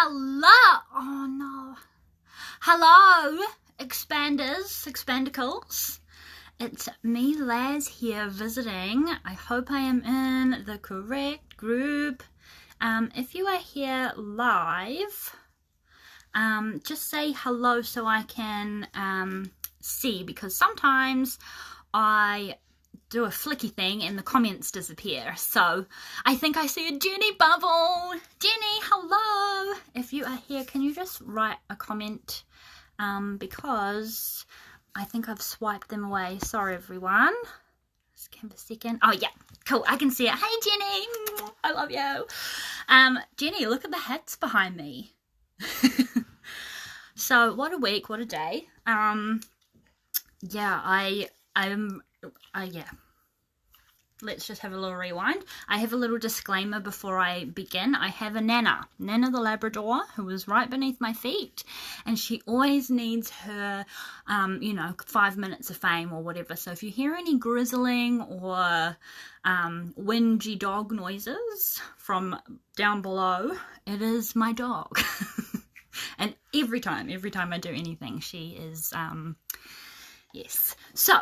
Hello! Oh no. Hello, expandicles. It's me, Lazz, here visiting. I hope I am in the correct group. If you are here live, just say hello so I can see, because sometimes I do a flicky thing and the comments disappear. So I think I see a Jenny bubble. Jenny, hello. If you are here, can you just write a comment, because I think I've swiped them away. Sorry everyone. Just give a second. Oh yeah, cool, I can see it. Hey Jenny, I love you. Jenny, look at the hats behind me. So what a week, what a day. Yeah, let's just have a little rewind. I have a little disclaimer before I begin. I have a Nana the Labrador, who is right beneath my feet, and she always needs her 5 minutes of fame or whatever. So if you hear any grizzling or whingy dog noises from down below, it is my dog. And every time I do anything, she is yes. So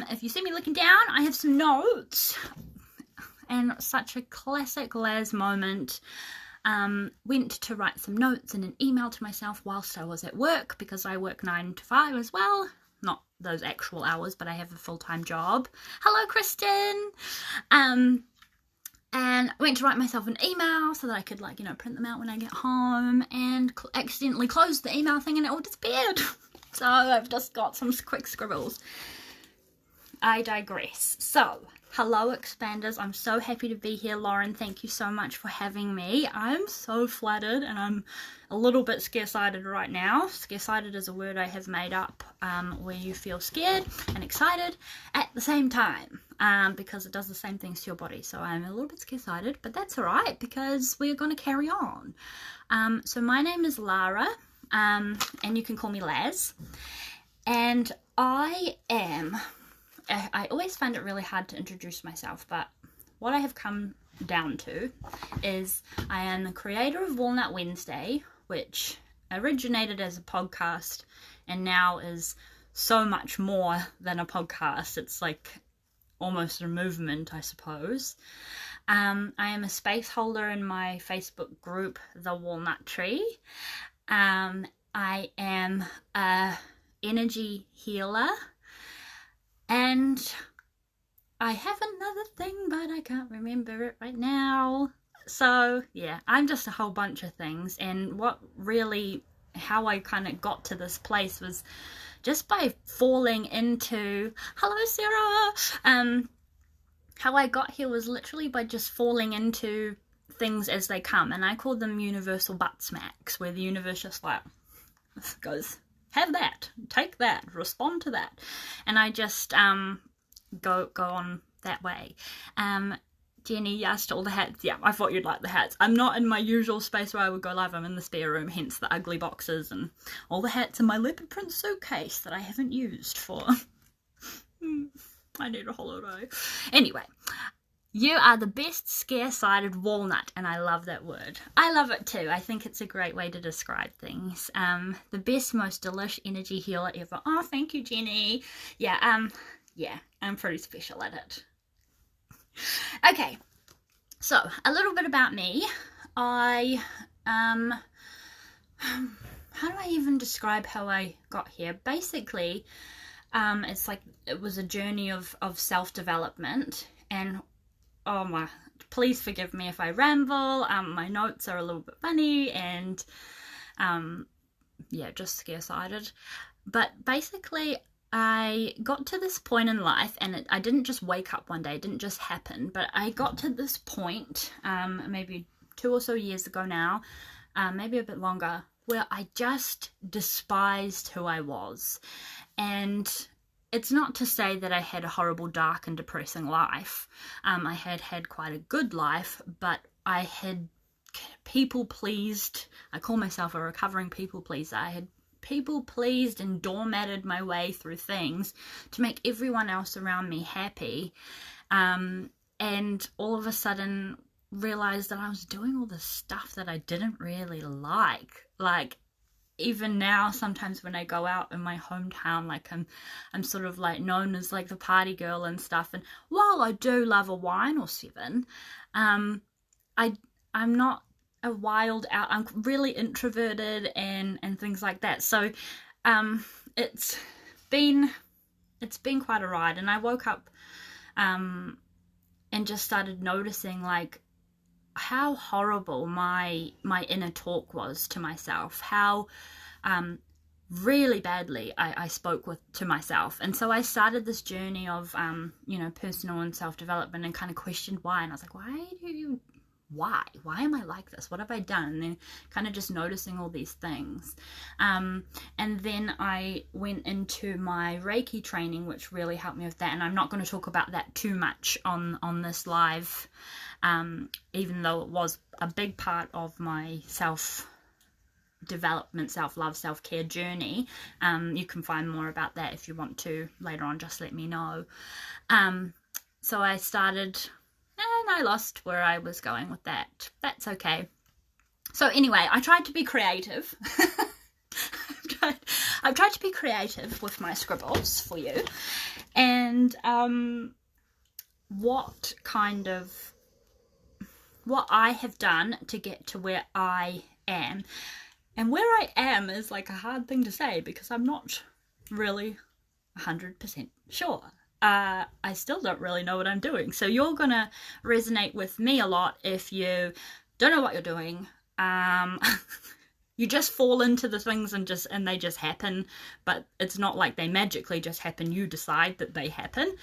if you see me looking down, I have some notes, and such a classic Lazz moment. Went to write some notes in an email to myself whilst I was at work, because I work 9 to 5 as well. Not those actual hours, but I have a full-time job. Hello, Kristen. And I went to write myself an email so that I could, print them out when I get home, and accidentally closed the email thing and it all disappeared. So I've just got some quick scribbles. I digress. So, hello expanders. I'm so happy to be here. Lauren, thank you so much for having me. I'm so flattered, and I'm a little bit scare-sighted right now. Scare-sighted is a word I have made up, where you feel scared and excited at the same time, because it does the same things to your body. So I'm a little bit scare-sighted, but that's all right, because we're going to carry on. So my name is Lara. And you can call me Lazz, and I always find it really hard to introduce myself, but what I have come down to is I am the creator of Walnut Wednesday, which originated as a podcast and now is so much more than a podcast. It's like almost a movement, I suppose. I am a space holder in my Facebook group, The Walnut Tree. I am a energy healer, and I have another thing, but I can't remember it right now. So yeah, I'm just a whole bunch of things, and how I kind of got to this place was just by falling into, hello Sarah, how I got here was literally by just falling into things as they come, and I call them universal butt smacks, where the universe just goes, have that, take that, respond to that, and I just go on that way. Jenny, yes to all the hats. Yeah, I thought you'd like the hats. I'm not in my usual space where I would go live. I'm in the spare room, hence the ugly boxes and all the hats in my leopard print suitcase that I haven't used for I need a holiday. Anyway, you are the best scare-sighted walnut, and I love that word. I love it too. I think it's a great way to describe things. The best, most delish energy healer ever. Oh, thank you, Jenny. Yeah, I'm pretty special at it. Okay, so a little bit about me. How do I even describe how I got here? Basically, it's like it was a journey of self-development, and please forgive me if I ramble. My notes are a little bit funny and just scare-sighted. But basically, I got to this point in life, and I didn't just wake up one day, it didn't just happen, but I got to this point, maybe 2 or so years ago now, maybe a bit longer, where I just despised who I was. And it's not to say that I had a horrible, dark and depressing life. I had quite a good life, but I had people-pleased. I call myself a recovering people-pleaser. I had people-pleased and doormatted my way through things to make everyone else around me happy. And all of a sudden, realized that I was doing all this stuff that I didn't really like. Even now, sometimes when I go out in my hometown, like I'm sort of like known as like the party girl and stuff. And while I do love a wine or seven, I'm not a wild out. I'm really introverted and things like that. So, it's been quite a ride. And I woke up, and just started noticing like how horrible my inner talk was to myself, how really badly I spoke to myself. And so I started this journey of personal and self-development, and kind of questioned why. And I was like, why am I like this? What have I done? And then kind of just noticing all these things. And then I went into my Reiki training, which really helped me with that. And I'm not going to talk about that too much on this live, even though it was a big part of my self-development, self-love, self-care journey. You can find more about that if you want to later on. Just let me know. So I started, and I lost where I was going with that. That's okay. So anyway, I tried to be creative. I've tried to be creative with my scribbles for you. And what I have done to get to where I am. And where I am is like a hard thing to say, because I'm not really 100% sure. I still don't really know what I'm doing. So you're going to resonate with me a lot if you don't know what you're doing. You just fall into the things and they just happen, but it's not like they magically just happen. You decide that they happen.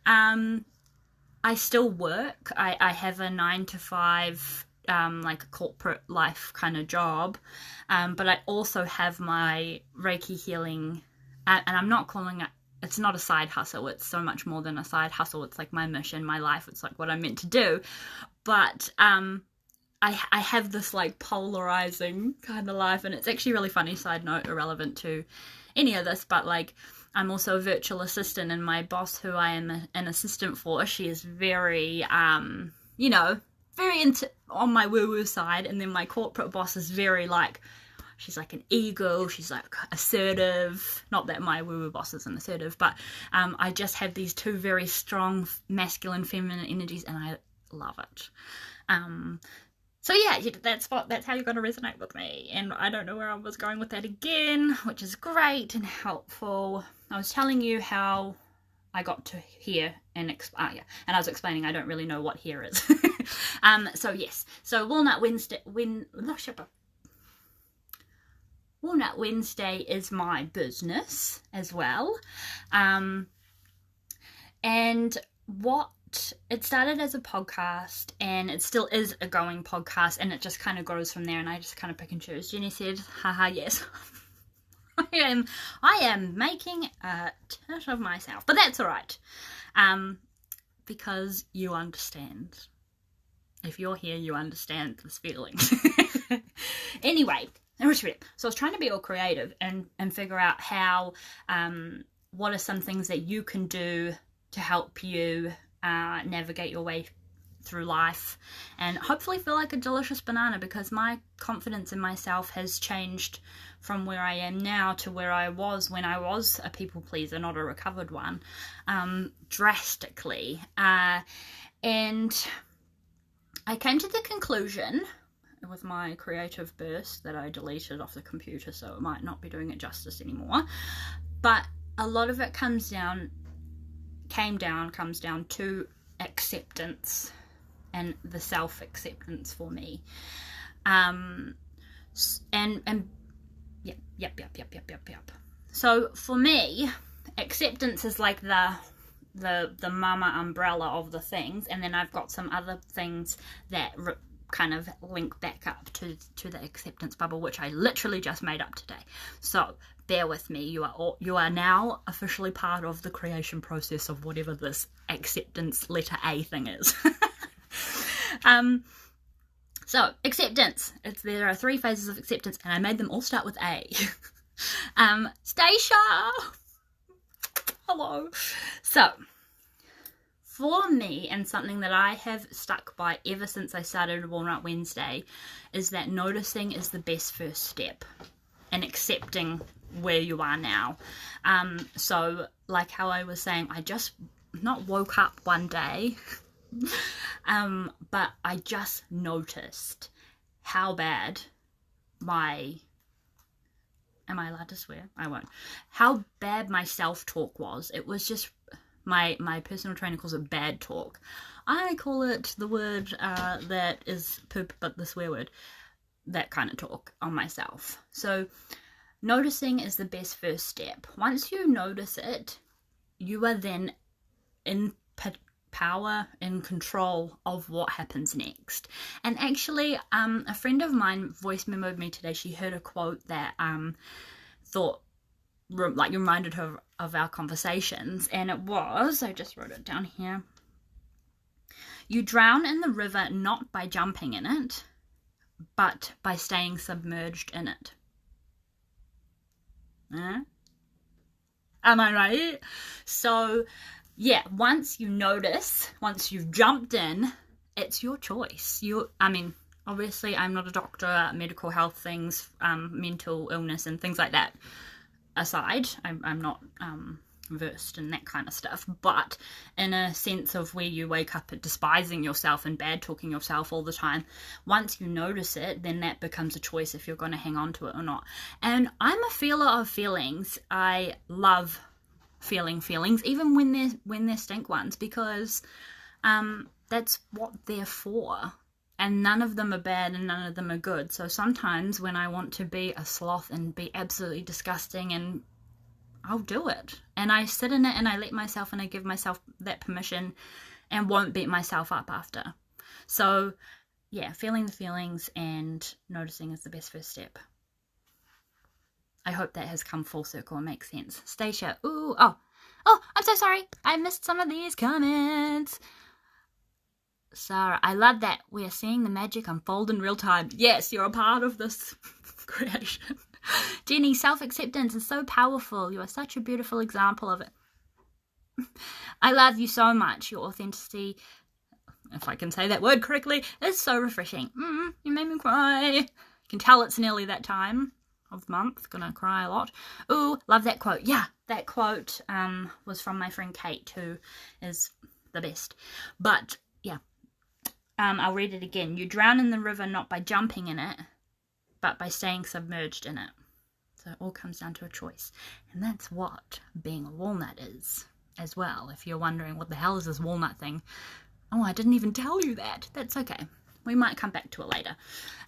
I still work. I have a 9 to 5, like a corporate life kind of job. But I also have my Reiki healing, and I'm not calling it, it's not a side hustle. It's so much more than a side hustle. It's like my mission, my life. It's like what I'm meant to do. But I have this like polarizing kind of life, and it's actually really funny, side note, irrelevant to any of this, but like I'm also a virtual assistant, and my boss, who I am an assistant for, she is very, very into on my woo-woo side, and then my corporate boss is very like, she's like an eagle, she's like assertive. Not that my woo-woo boss isn't assertive, but I just have these two very strong masculine, feminine energies, and I love it. So yeah, that's how you're going to resonate with me. And I don't know where I was going with that again, which is great and helpful. I was telling you how I got to here, and and I was explaining I don't really know what here is. So yes, so Walnut Wednesday, Walnut Wednesday is my business as well. And it started as a podcast, and it still is a going podcast, and it just kind of grows from there, and I just kind of pick and choose. Jenny said, haha, yes. I am making a tit of myself, but that's all right. Because you understand. If you're here, you understand this feeling. Anyway, so I was trying to be all creative and figure out how, what are some things that you can do to help you navigate your way through life, and hopefully feel like a delicious banana, because my confidence in myself has changed from where I am now to where I was when I was a people pleaser, not a recovered one, drastically. And I came to the conclusion with my creative burst that I deleted off the computer, so it might not be doing it justice anymore, but a lot of it comes down to acceptance and the self-acceptance for me. Yep. So for me, acceptance is like the mama umbrella of the things, and then I've got some other things that kind of link back up to the acceptance bubble, which I literally just made up today. So bear with me. You are now officially part of the creation process of whatever this acceptance letter A thing is. So acceptance. There are 3 phases of acceptance, and I made them all start with A. Stacia, hello. So for me, and something that I have stuck by ever since I started Walnut Wednesday, is that noticing is the best first step, and accepting where you are now. So like how I was saying, I just not woke up one day, but I just noticed how bad am I allowed to swear? I won't. How bad my self-talk was. It was just, my personal trainer calls it bad talk. I call it the word that is poop, but the swear word. That kind of talk on myself. So noticing is the best first step. Once you notice it, you are then in power, in control of what happens next. And actually, a friend of mine voice memoed me today. She heard a quote that reminded her of our conversations, and it was, I just wrote it down here, you drown in the river not by jumping in it, but by staying submerged in it. Am I right? So yeah, once you notice, once you've jumped in, it's your choice. Obviously I'm not a doctor, medical health things, mental illness and things like that aside, I'm not versed in that kind of stuff, but in a sense of where you wake up despising yourself and bad talking yourself all the time, once you notice it, then that becomes a choice if you're going to hang on to it or not. And I'm a feeler of feelings. I love feeling feelings, even when they're stink ones, because that's what they're for, and none of them are bad and none of them are good. So sometimes when I want to be a sloth and be absolutely disgusting, and I'll do it, and I sit in it and I let myself, and I give myself that permission and won't beat myself up after. So yeah, feeling the feelings and noticing is the best first step. I hope that has come full circle and makes sense. Stacia, oh, I'm so sorry. I missed some of these comments. Sarah, I love that we're seeing the magic unfold in real time. Yes, you're a part of this creation. Jenny, self-acceptance is so powerful. You are such a beautiful example of it. I love you so much. Your authenticity, if I can say that word correctly, is so refreshing. You made me cry. You can tell it's nearly that time of the month. Gonna cry a lot. Ooh, love that quote. Yeah, that quote was from my friend Kate, who is the best. But yeah, I'll read it again. You drown in the river not by jumping in it, but by staying submerged in it. So it all comes down to a choice. And that's what being a walnut is as well. If you're wondering what the hell is this walnut thing, oh, I didn't even tell you that. That's okay. We might come back to it later.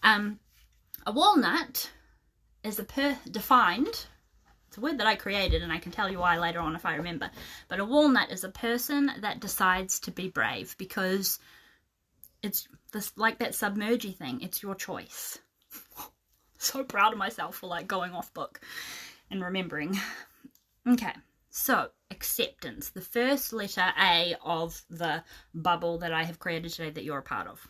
A walnut is defined, it's a word that I created, and I can tell you why later on if I remember, but a walnut is a person that decides to be brave, because it's this, like that submergy thing, it's your choice. So proud of myself for like going off book and remembering. Okay, so acceptance, the first letter A of the bubble that I have created today that you're a part of.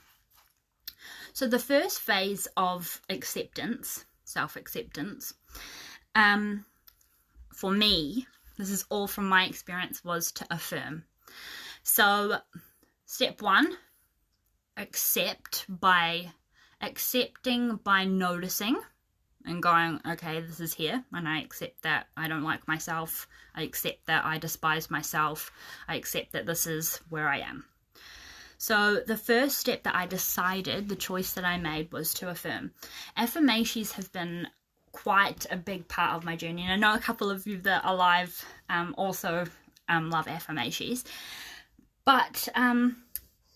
So the first phase of acceptance, self-acceptance, for me, this is all from my experience, was to affirm. So step one, accepting by noticing and going, okay, this is here, and I accept that I don't like myself, I accept that I despise myself, I accept that this is where I am. So the first step that I decided, the choice that I made, was to affirm. Affirmations have been quite a big part of my journey, and I know a couple of you that are live also love affirmations. But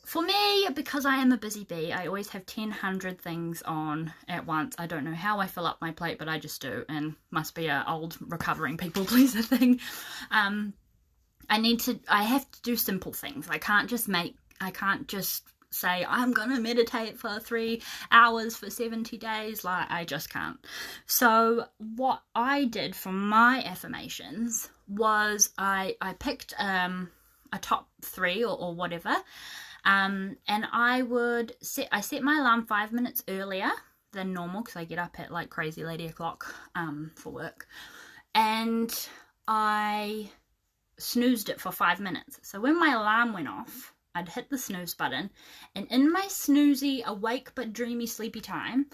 for me, because I am a busy bee, I always have 100 things on at once. I don't know how I fill up my plate, but I just do, and must be a old recovering people pleaser thing. I have to do simple things. I can't just say I'm gonna meditate for 3 hours for 70 days. Like, I just can't. So what I did for my affirmations was I picked a top 3 or whatever, and I set my alarm 5 minutes earlier than normal, because I get up at like crazy lady o'clock for work, and I snoozed it for 5 minutes. So when my alarm went off, I'd hit the snooze button, and in my snoozy, awake but dreamy, sleepy time,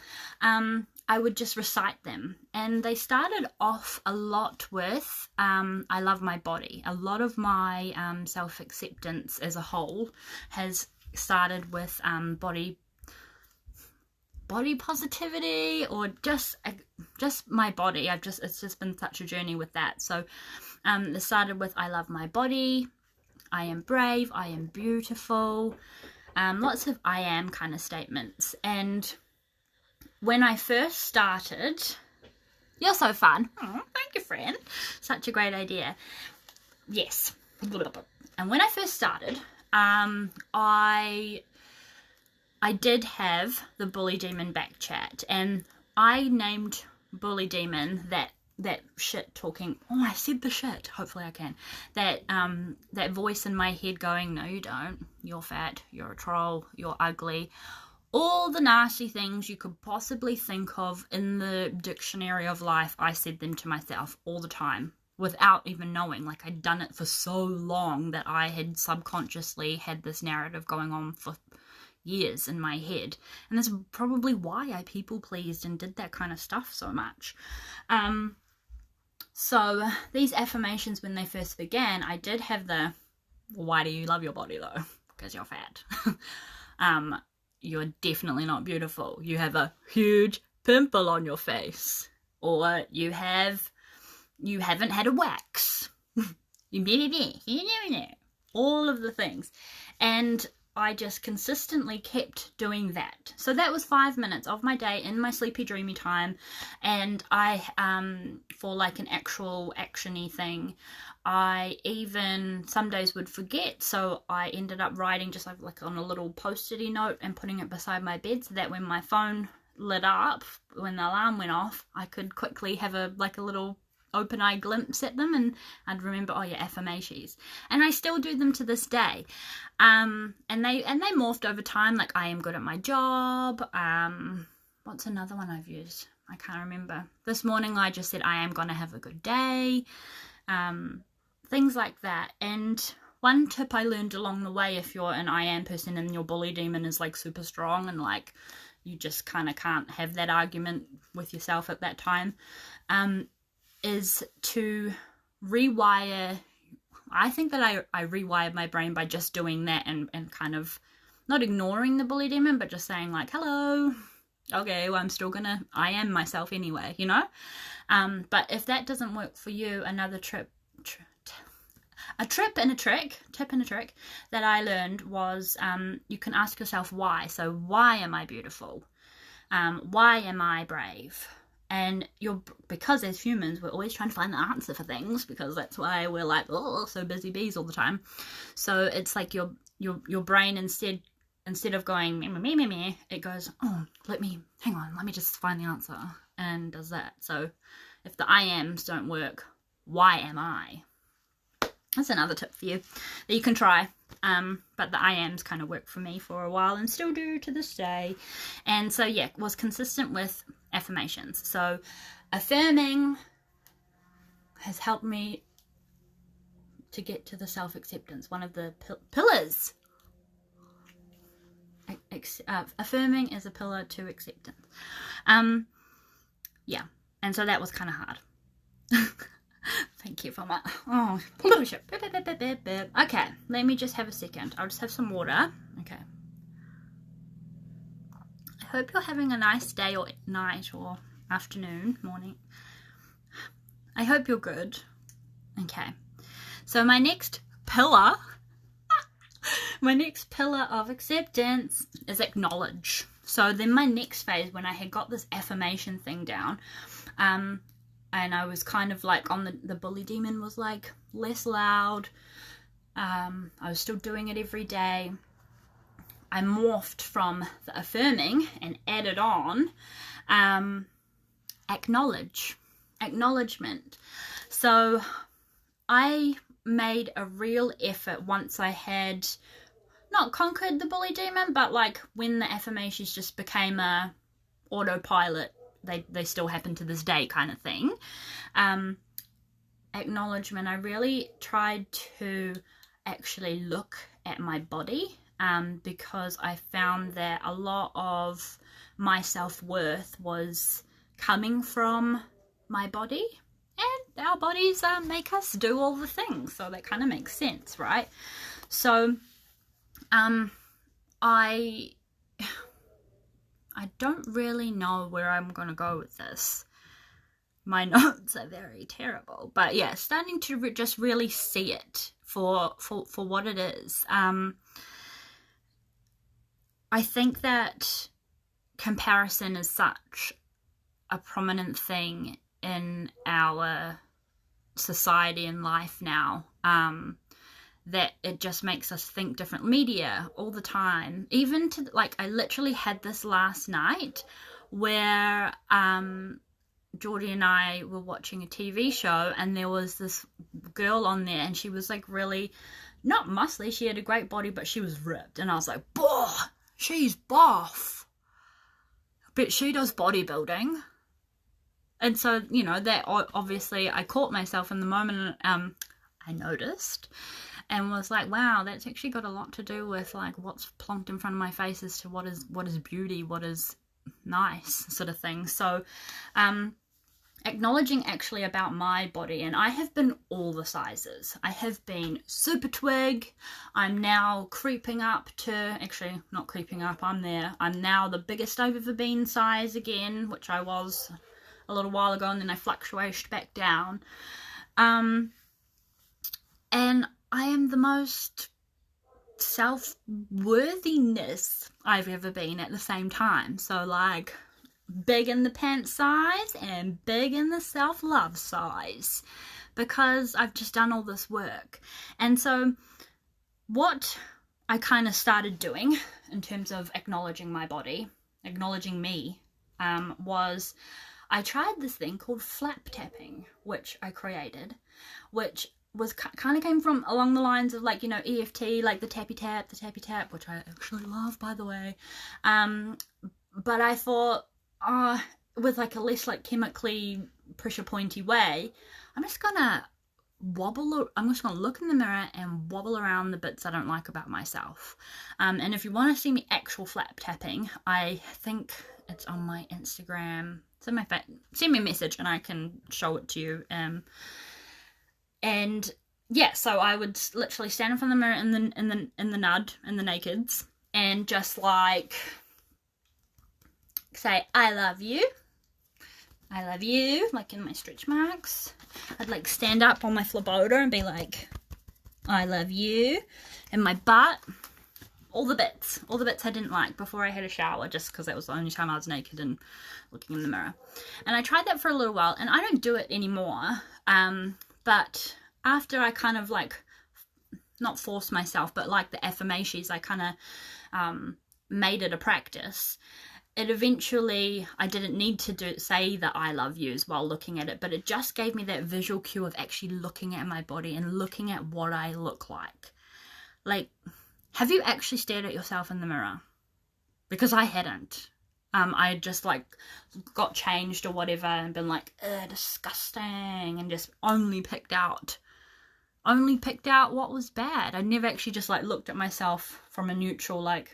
I would just recite them. And they started off a lot with, I love my body. A lot of my self-acceptance as a whole has started with body positivity, or just my body. It's just been such a journey with that. So it started with, I love my body, I am brave, I am beautiful, lots of I am kind of statements. And when I first started, you're so fun. Oh, thank you, friend. Such a great idea. Yes. And when I first started, I did have the Bully Demon back chat, and I named Bully Demon that shit talking. Oh, I said the shit. Hopefully I can. That voice in my head going, no you don't, you're fat, you're a troll, you're ugly. All the nasty things you could possibly think of in the dictionary of life, I said them to myself all the time without even knowing. Like, I'd done it for so long that I had subconsciously had this narrative going on for years in my head, and that's probably why I people pleased and did that kind of stuff so much. So these affirmations, when they first began, I did have the, why do you love your body though? Because you're fat. You're definitely not beautiful. You have a huge pimple on your face, or you haven't had a wax. All of the things. And I just consistently kept doing that. So that was 5 minutes of my day in my sleepy dreamy time. And I, for like an actual actiony thing, I even some days would forget. So I ended up writing just like on a little post-it note and putting it beside my bed, so that when my phone lit up, when the alarm went off, I could quickly have a little open-eye glimpse at them, and I'd remember, oh yeah, affirmations. And I still do them to this day. And they morphed over time. Like, I am good at my job. What's another one I've used? I can't remember. This morning I just said, I am gonna have a good day. Things like that. And one tip I learned along the way, if you're an I am person and your bully demon is like super strong, and like you just kind of can't have that argument with yourself at that time, is to rewire. I think that I rewired my brain by just doing that, and kind of not ignoring the bully demon, but just saying like, hello, okay, well, I'm still gonna I am myself anyway, you know. But if that doesn't work for you, another tip and a trick that I learned was, you can ask yourself why. So why am I beautiful? Why am I brave? And because as humans, we're always trying to find the answer for things, because that's why we're like, oh, so busy bees all the time. So it's like your brain, instead of going me, it goes, oh, let me just find the answer, and does that. So if the I ams don't work, why am I? That's another tip for you that you can try. But the I ams kind of worked for me for a while and still do to this day. And so yeah, was consistent with affirmations. So affirming has helped me to get to the self-acceptance, one of the pillars. Affirming is a pillar to acceptance. Yeah, and so that was kind of hard. Thank you for my bullshit. Okay, let me just have a second. I'll just have some water. Okay. I hope you're having a nice day or night or afternoon, morning. I hope you're good. Okay. So my next pillar of acceptance is acknowledge. So then my next phase, when I had got this affirmation thing down, and I was kind of like on the bully demon was like less loud. I was still doing it every day. I morphed from the affirming and added on acknowledgement. So I made a real effort once I had not conquered the bully demon, but like when the affirmations just became a autopilot, they still happen to this day kind of thing. acknowledgement, I really tried to actually look at my body, because I found that a lot of my self-worth was coming from my body, and our bodies make us do all the things, so that kind of makes sense, right? So I don't really know where I'm gonna go with this. My notes are very terrible, but yeah, starting to just really see it for what it is. I think that comparison is such a prominent thing in our society and life now, that it just makes us think different. Media all the time, even to, like, I literally had this last night where Geordie and I were watching a TV show, and there was this girl on there, and she was like really not muscly, she had a great body, but she was ripped, and I was like, boah, she's buff, but she does bodybuilding. And so, you know, that obviously I caught myself in the moment, I noticed, and was like, wow, that's actually got a lot to do with like what's plonked in front of my face as to what is beauty, what is nice, sort of thing. So acknowledging actually about my body, and I have been all the sizes. I have been super twig. I'm now creeping up to, actually not creeping up, I'm there. I'm now the biggest I've ever been size again, which I was a little while ago, and then I fluctuated back down. And I am the most self-worthiness I've ever been at the same time. So like big in the pants size and big in the self-love size, because I've just done all this work. And so what I kind of started doing in terms of acknowledging my body, acknowledging me, was I tried this thing called flap tapping, which I created, which was kind of came from along the lines of, like, you know, EFT, like the tappy tap, which I actually love, by the way. But I thought, with like a less like chemically pressure pointy way, I'm just gonna look in the mirror and wobble around the bits I don't like about myself. And if you want to see me actual flap tapping, I think it's on my Instagram. Send me a message and I can show it to you. And yeah, so I would literally stand in front of the mirror in the nakeds, and just like say, I love you, like in my stretch marks. I'd like stand up on my flabota and be like, I love you, and my butt, all the bits I didn't like before I had a shower, just because that was the only time I was naked and looking in the mirror. And I tried that for a little while, and I don't do it anymore. But after I kind of like, not forced myself, but like the affirmations, I kind of made it a practice. It eventually, I didn't need to say the I love yous while looking at it, but it just gave me that visual cue of actually looking at my body and looking at what I look like. Like, have you actually stared at yourself in the mirror? Because I hadn't. I just like got changed or whatever and been like, disgusting, and just only picked out what was bad. I never actually just like looked at myself from a neutral, like,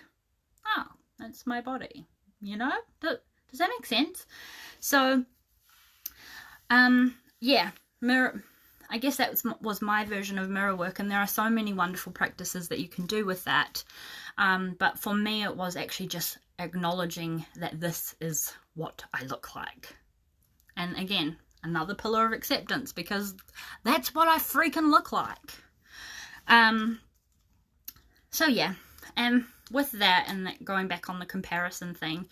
oh, that's my body, you know? Does that make sense? So, yeah, mirror. I guess that was my version of mirror work, and there are so many wonderful practices that you can do with that. But for me, it was actually just acknowledging that this is what I look like. And again, another pillar of acceptance, because that's what I freaking look like. So yeah, and with that, and that going back on the comparison thing,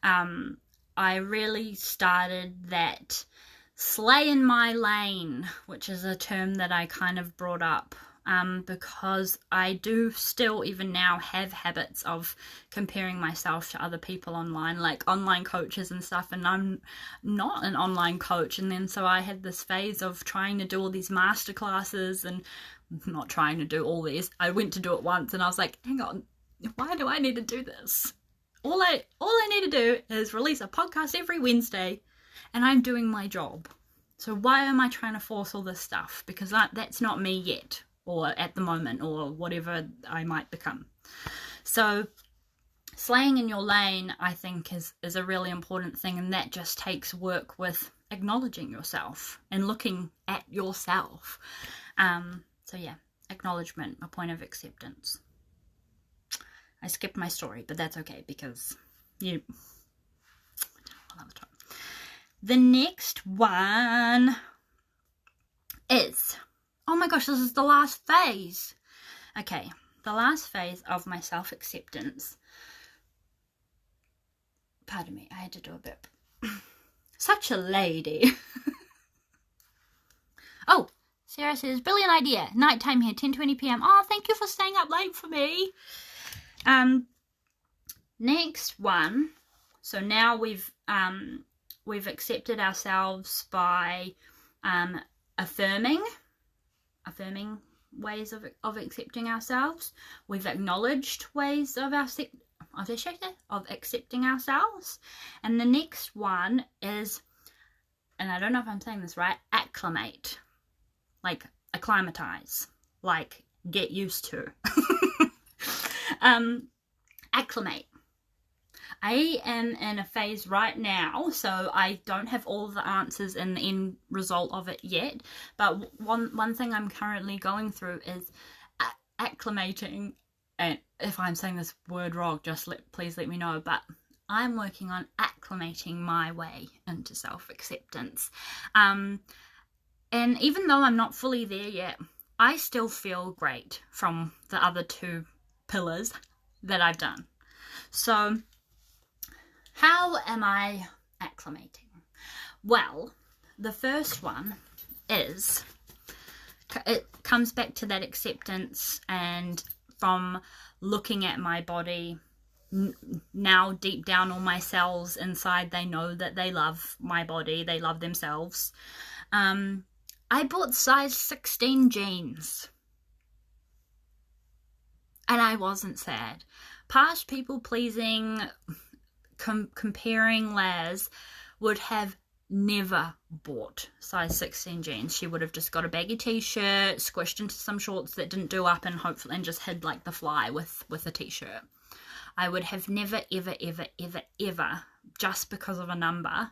I really started that slay in my lane, which is a term that I kind of brought up, because I do still even now have habits of comparing myself to other people online, like online coaches and stuff, and I'm not an online coach. And then so I had this phase of trying to do all these master classes, and not trying to do all these. I went to do it once and I was like, hang on, why do I need to do this? All I need to do is release a podcast every Wednesday, and I'm doing my job. So why am I trying to force all this stuff? Because that's not me yet, or at the moment, or whatever I might become. So slaying in your lane, I think, is a really important thing, and that just takes work with acknowledging yourself and looking at yourself. So yeah, acknowledgement, a point of acceptance. I skipped my story, but that's okay, because another time. The next one is, oh my gosh, this is the last phase. Okay, the last phase of my self-acceptance. Pardon me, I had to do a bit. Such a lady. Oh, Sarah says, brilliant idea. Nighttime here, 10:20 p.m. Oh, thank you for staying up late for me. Next one. So now we've accepted ourselves by affirming ways of accepting ourselves. We've acknowledged ways of accepting ourselves. And the next one is, and I don't know if I'm saying this right, acclimate. Like acclimatize. Like get used to. Acclimate. I am in a phase right now, so I don't have all the answers and the end result of it yet, but one thing I'm currently going through is acclimating, and if I'm saying this word wrong, please let me know, but I'm working on acclimating my way into self-acceptance. And even though I'm not fully there yet, I still feel great from the other two pillars that I've done. So how am I acclimating? Well, the first one is, it comes back to that acceptance and from looking at my body. Now deep down, all my cells inside, they know that they love my body, they love themselves. I bought size 16 jeans. And I wasn't sad. Past people pleasing, comparing Lazz would have never bought size 16 jeans. She would have just got a baggy t-shirt, squished into some shorts that didn't do up, and hopefully, and just hid like the fly with a t-shirt. I would have never, ever, ever, ever, ever, just because of a number,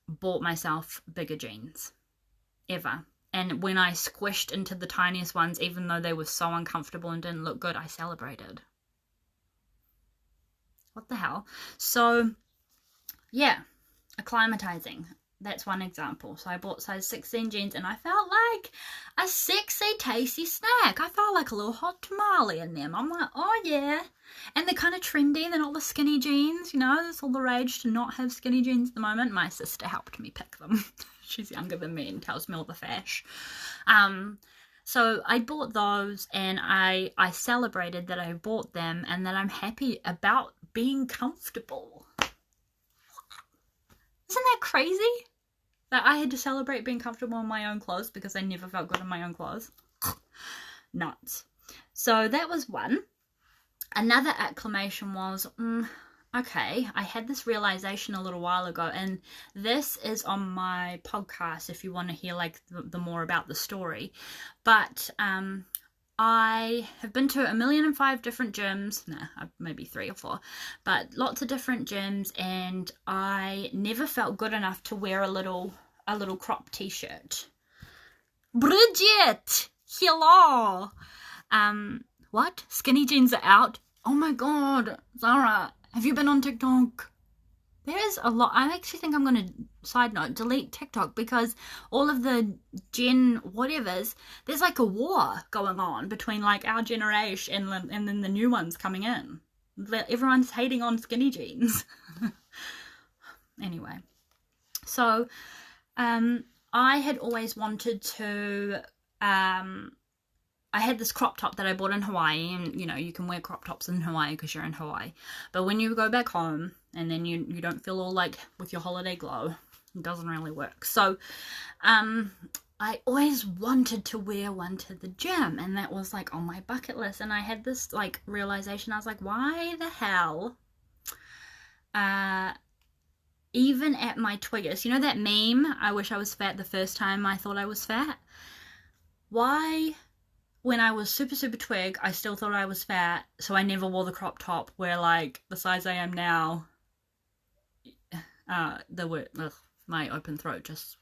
bought myself bigger jeans. Ever. And when I squished into the tiniest ones, even though they were so uncomfortable and didn't look good, I celebrated. What the hell? So, yeah, acclimatizing. That's one example. So I bought size 16 jeans and I felt like a sexy, tasty snack. I felt like a little hot tamale in them. I'm like, oh yeah. And they're kind of trendy. They're not the skinny jeans, you know. It's all the rage to not have skinny jeans at the moment. My sister helped me pick them. She's younger than me and tells me all the fash. So I bought those and I celebrated that I bought them and that I'm happy about being comfortable. Isn't that crazy? That I had to celebrate being comfortable in my own clothes because I never felt good in my own clothes. Nuts. So that was one. Another acclamation was, okay, I had this realization a little while ago, and this is on my podcast if you want to hear like the more about the story. But I have been to 1,005 different gyms, maybe 3 or 4, but lots of different gyms, and I never felt good enough to wear a little crop t-shirt. Bridget, hello. What? Skinny jeans are out? Oh my god, Zara, have you been on TikTok? There's a lot. I actually think I'm going to, side note, delete TikTok because all of the gen whatevers, there's like a war going on between like our generation and then the new ones coming in. Everyone's hating on skinny jeans. Anyway, so I had always wanted to, I had this crop top that I bought in Hawaii, and you know, you can wear crop tops in Hawaii because you're in Hawaii, but when you go back home and then you don't feel all like with your holiday glow, it doesn't really work. So I always wanted to wear one to the gym, and that was like on my bucket list, and I had this like realization. I was like, why the hell even at my twiggers, you know that meme, I wish I was fat the first time I thought I was fat? Why, when I was super, super twig, I still thought I was fat, so I never wore the crop top, where, like, the size I am now, my open throat just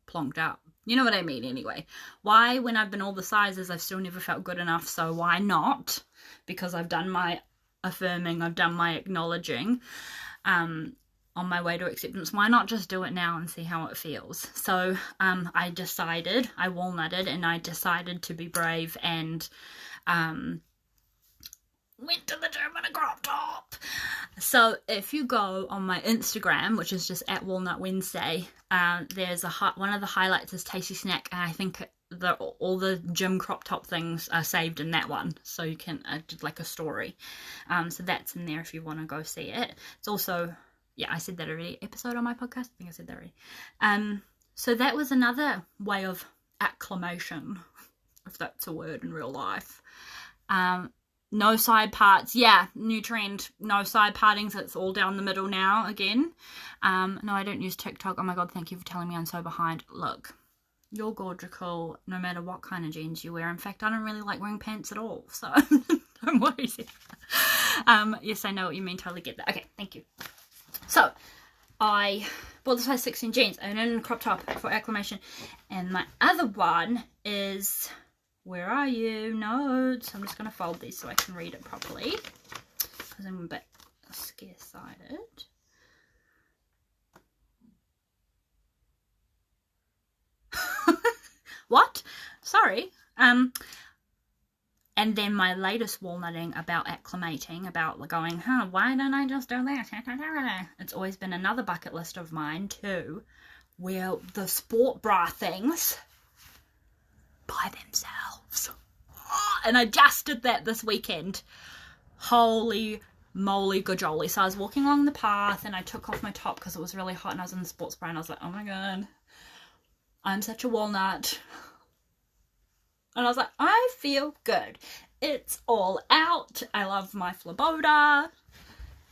plonked out. You know what I mean, anyway. Why, when I've been all the sizes, I've still never felt good enough, so why not? Because I've done my affirming, I've done my acknowledging, on my way to acceptance. Why not just do it now and see how it feels? So I walnutted, and I decided to be brave, and went to the gym in a crop top. So if you go on my Instagram, which is just at Walnut Wednesday, there's one of the highlights is tasty snack, and I think all the gym crop top things are saved in that one, so you can did like a story, so that's in there if you want to go see it. It's also, yeah, I said that already, episode on my podcast, I think I said that already. So that was another way of acclimation, if that's a word in real life. No side parts. Yeah, new trend. No side partings. It's all down the middle now again. No, I don't use TikTok. Oh my god, thank you for telling me I'm so behind. Look, you're gorgical no matter what kind of jeans you wear. In fact, I don't really like wearing pants at all, so don't worry. Yes, I know what you mean. Totally get that. Okay, thank you. So, I bought the size 16 jeans and then a crop top for acclimation. And my other one is... Where are you? Notes. I'm just going to fold these so I can read it properly, because I'm a bit scarce-sighted. What? Sorry. And then my latest walnutting about acclimating, about going, why don't I just do that? It's always been another bucket list of mine too, where the sport bra things by themselves. And I just did that this weekend. Holy moly gajoli. So I was walking along the path and I took off my top because it was really hot and I was in the sports bra and I was like, oh my god, I'm such a walnut. And I was like, I feel good. It's all out. I love my flabota.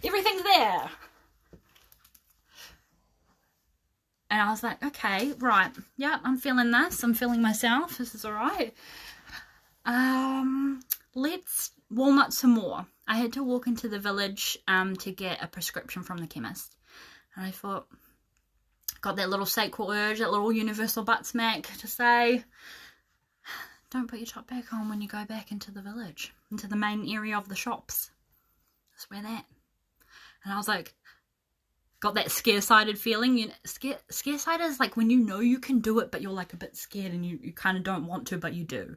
Everything's there. And I was like, okay, right. Yeah, I'm feeling this. I'm feeling myself. This is all right. Let's walnut some more. I had to walk into the village to get a prescription from the chemist. And I thought, got that little sacral urge, that little universal butt smack to say, don't put your top back on when you go back into the village, into the main area of the shops. Just wear that. And I was like, got that scare-sighted feeling. You know, scare-sighted is like when you know you can do it, but you're like a bit scared and you kind of don't want to, but you do.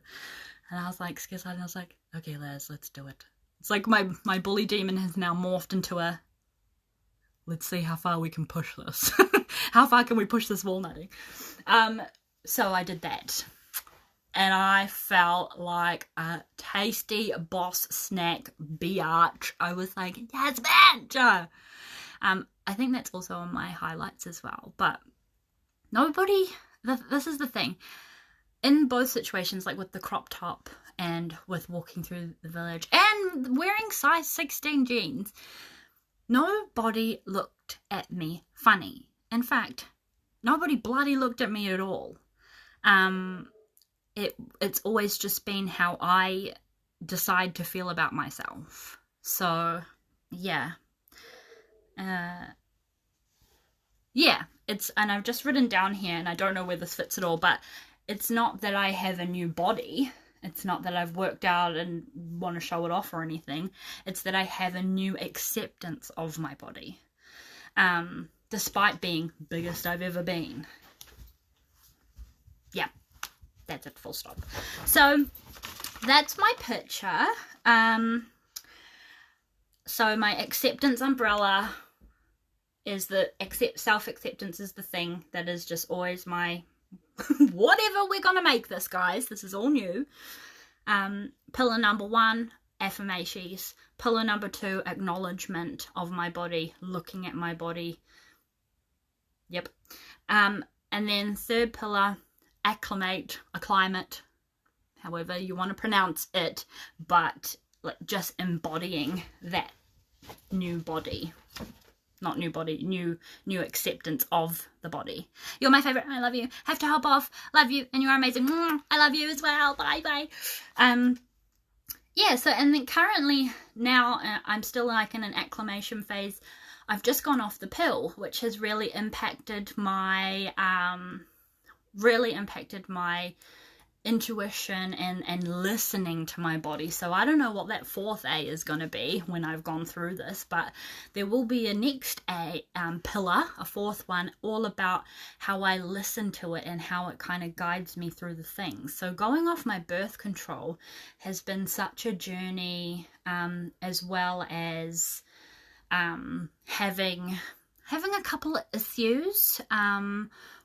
And I was like scare-sighted, and I was like, okay, Lazz, let's do it. It's like my bully demon has now morphed into a, let's see how far we can push this. How far can we push this walnutting? So I did that. And I felt like a tasty boss snack biatch. I was like, yes, bitch! I think that's also on my highlights as well. But nobody, this is the thing. In both situations, like with the crop top and with walking through the village and wearing size 16 jeans, nobody looked at me funny. In fact, nobody bloody looked at me at all. It's always just been how I decide to feel about myself. So, yeah. And I've just written down here, and I don't know where this fits at all, but it's not that I have a new body. It's not that I've worked out and want to show it off or anything. It's that I have a new acceptance of my body. Despite being biggest I've ever been. Yeah, that's it, full stop. So, that's my picture. So my acceptance umbrella is the self-acceptance is the thing that is just always my whatever we're gonna make this, guys. This is all new. Pillar number 1, affirmations. Pillar number 2, acknowledgement of my body, looking at my body. Yep. And then third pillar, acclimate, however you want to pronounce it, but like just embodying that new body. not new body, new acceptance of the body. You're my favorite. I love you. Have to hop off. Love you, and you are amazing. I love you as well. Bye bye. Yeah. So, and then currently now I'm still like in an acclimation phase. I've just gone off the pill, which has really impacted my intuition and listening to my body. So I don't know what that fourth A is going to be when I've gone through this, but there will be a next pillar, a fourth one, all about how I listen to it and how it kind of guides me through the things. So going off my birth control has been such a journey, as well as having a couple of issues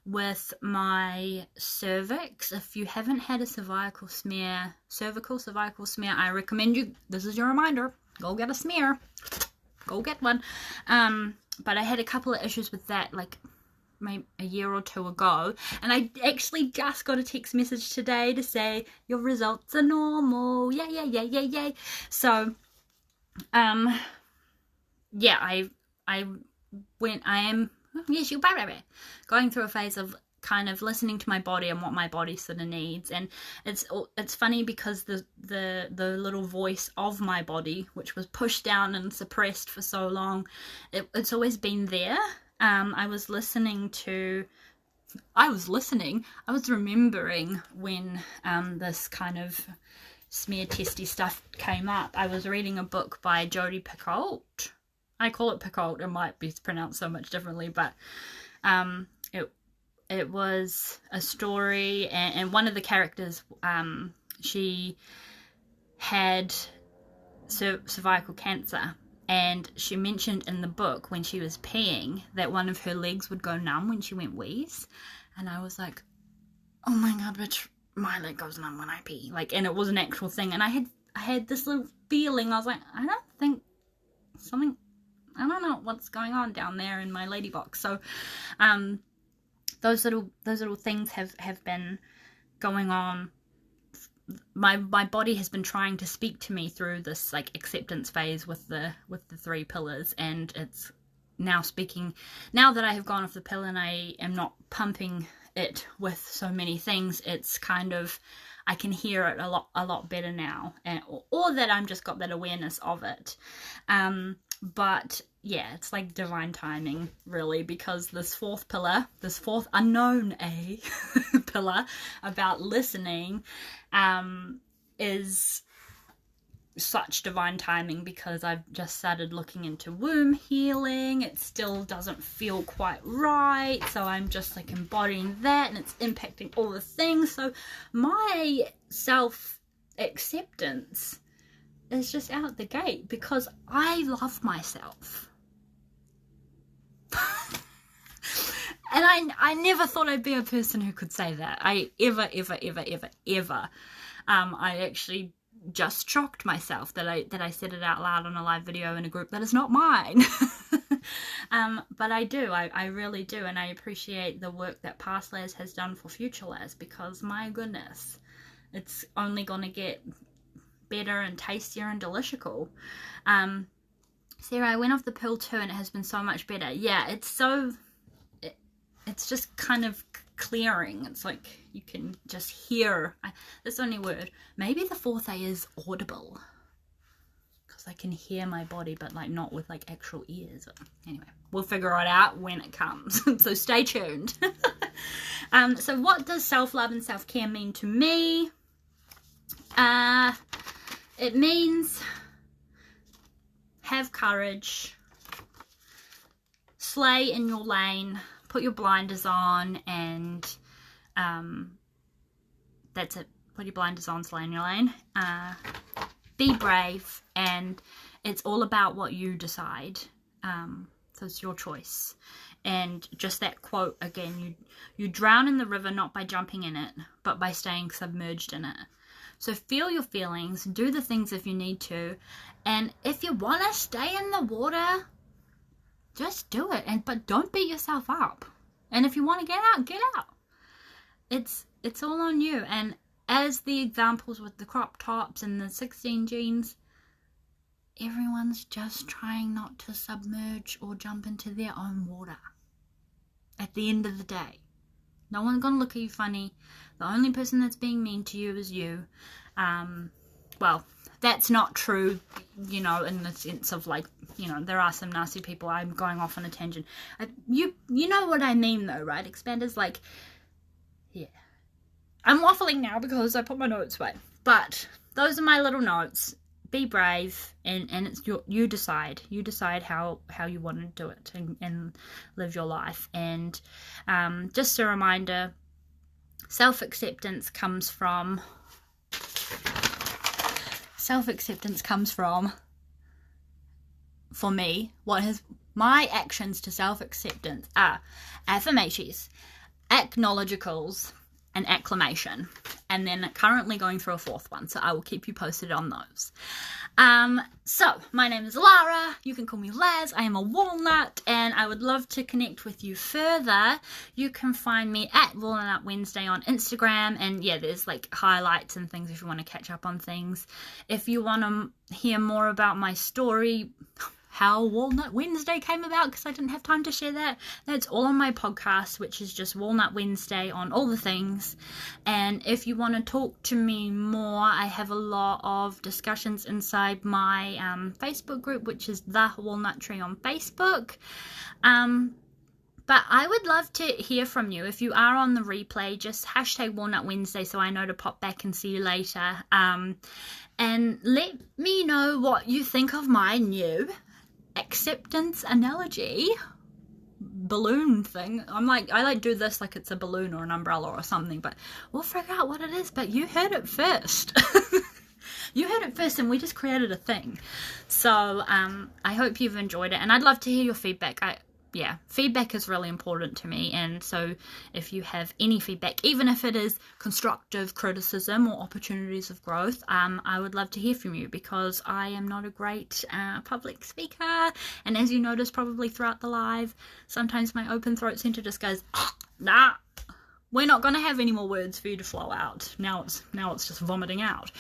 with my cervix. If you haven't had a cervical cervical smear, I recommend you, this is your reminder, go get a smear, go get one. But I had a couple of issues with that like maybe a year or two ago, and I actually just got a text message today to say your results are normal. Yay. So yeah, I am going through a phase of kind of listening to my body and what my body sort of needs. And it's funny because the little voice of my body, which was pushed down and suppressed for so long, it's always been there. I was remembering when this kind of smear testy stuff came up. I was reading a book by Jodi Picoult. I call it Picoult. It might be pronounced so much differently, but it was a story, and one of the characters, she had cervical cancer, and she mentioned in the book when she was peeing that one of her legs would go numb when she went wheeze, and I was like, oh my god, bitch, my leg goes numb when I pee, like, and it was an actual thing, and I had this little feeling. I was like, I don't know what's going on down there in my lady box. So those little things have been going on. My body has been trying to speak to me through this like acceptance phase with the 3 pillars, and it's now speaking, now that I have gone off the pill and I am not pumping it with so many things. It's kind of, I can hear it a lot better now, or that I'm just got that awareness of it. But yeah, it's like divine timing, really, because this fourth unknown A pillar about listening is such divine timing, because I've just started looking into womb healing. It still doesn't feel quite right, so I'm just like embodying that, and it's impacting all the things. So my self-acceptance is just out the gate, because I love myself. And I never thought I'd be a person who could say that. I actually just shocked myself that I said it out loud on a live video in a group that is not mine. But I do, I really do, and I appreciate the work that past Lazz has done for future Lazz, because my goodness, it's only gonna get better and tastier and delicious. Sarah, I went off the pill too, and it has been so much better. Yeah, it's just kind of clearing. It's like you can just hear. That's the only word. Maybe the fourth A is audible, because I can hear my body, but like not with like actual ears. Anyway, we'll figure it out when it comes. So stay tuned. So what does self-love and self-care mean to me? It means have courage, slay in your lane, put your blinders on, and that's it. Put your blinders on, slay in your lane. Be brave, and it's all about what you decide. So it's your choice. And just that quote again, you drown in the river not by jumping in it, but by staying submerged in it. So feel your feelings, do the things if you need to, and if you want to stay in the water, just do it. But don't beat yourself up. And if you want to get out, get out. It's all on you. And as the examples with the crop tops and the 16 jeans, everyone's just trying not to submerge or jump into their own water. At the end of the day, no one's gonna look at you funny. The only person that's being mean to you is you. Well, that's not true, you know, in the sense of, like, you know, there are some nasty people. I'm going off on a tangent. You know what I mean, though, right? Expanders, like, yeah. I'm waffling now because I put my notes away. But those are my little notes. Be brave, and it's you decide. You decide how you want to do it and live your life. And just a reminder, self-acceptance comes from, for me, my actions to self-acceptance are affirmations, acknowledgicals, and acclamation, and then currently going through a fourth one, so I will keep you posted on those. So my name is Lara. You can call me Lazz. I am a walnut, and I would love to connect with you further. You can find me at Walnut Wednesday on Instagram, and yeah, there's like highlights and things if you want to catch up on things. If you want to hear more about my story, how Walnut Wednesday came about, because I didn't have time to share that, that's all on my podcast, which is just Walnut Wednesday on all the things. And if you want to talk to me more, I have a lot of discussions inside my Facebook group, which is The Walnut Tree on Facebook. But I would love to hear from you. If you are on the replay, just hashtag Walnut Wednesday so I know to pop back and see you later. And let me know what you think of my new acceptance analogy balloon thing. I do this like it's a balloon or an umbrella or something, but we'll figure out what it is. But you heard it first. You heard it first, and we just created a thing. So I hope you've enjoyed it, and I'd love to hear your feedback. Feedback is really important to me, and so if you have any feedback, even if it is constructive criticism or opportunities of growth, I would love to hear from you, because I am not a great public speaker, and as you notice probably throughout the live, sometimes my open throat center just goes, nah, we're not going to have any more words for you to flow out. Now it's just vomiting out.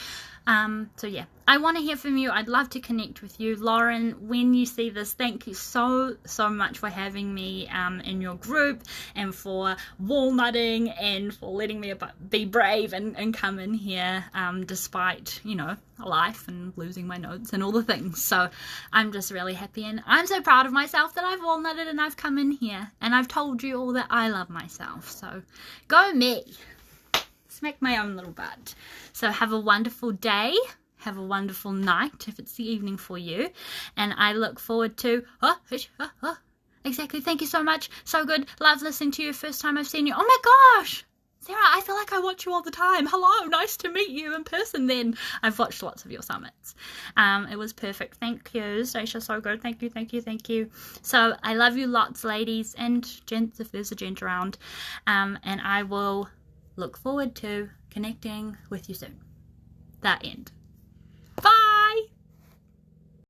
So yeah, I want to hear from you. I'd love to connect with you. Lauren, when you see this, thank you so much for having me in your group, and for walnutting, and for letting me be brave and come in here despite, you know, life and losing my notes and all the things. So I'm just really happy, and I'm so proud of myself that I've walnutted and I've come in here and I've told you all that I love myself. So go me. Smack my own little butt. So have a wonderful day, have a wonderful night if it's the evening for you, and I look forward to exactly. Thank you so much. So good. Love listening to you. First time I've seen you. Oh my gosh, Sarah, I feel like I watch you all the time. Hello, nice to meet you in person. Then I've watched lots of your summits. It was perfect. Thank you, Stacia. So good. Thank you. So I love you lots, ladies and gents, if there's a gent around, and I will look forward to connecting with you soon. That end.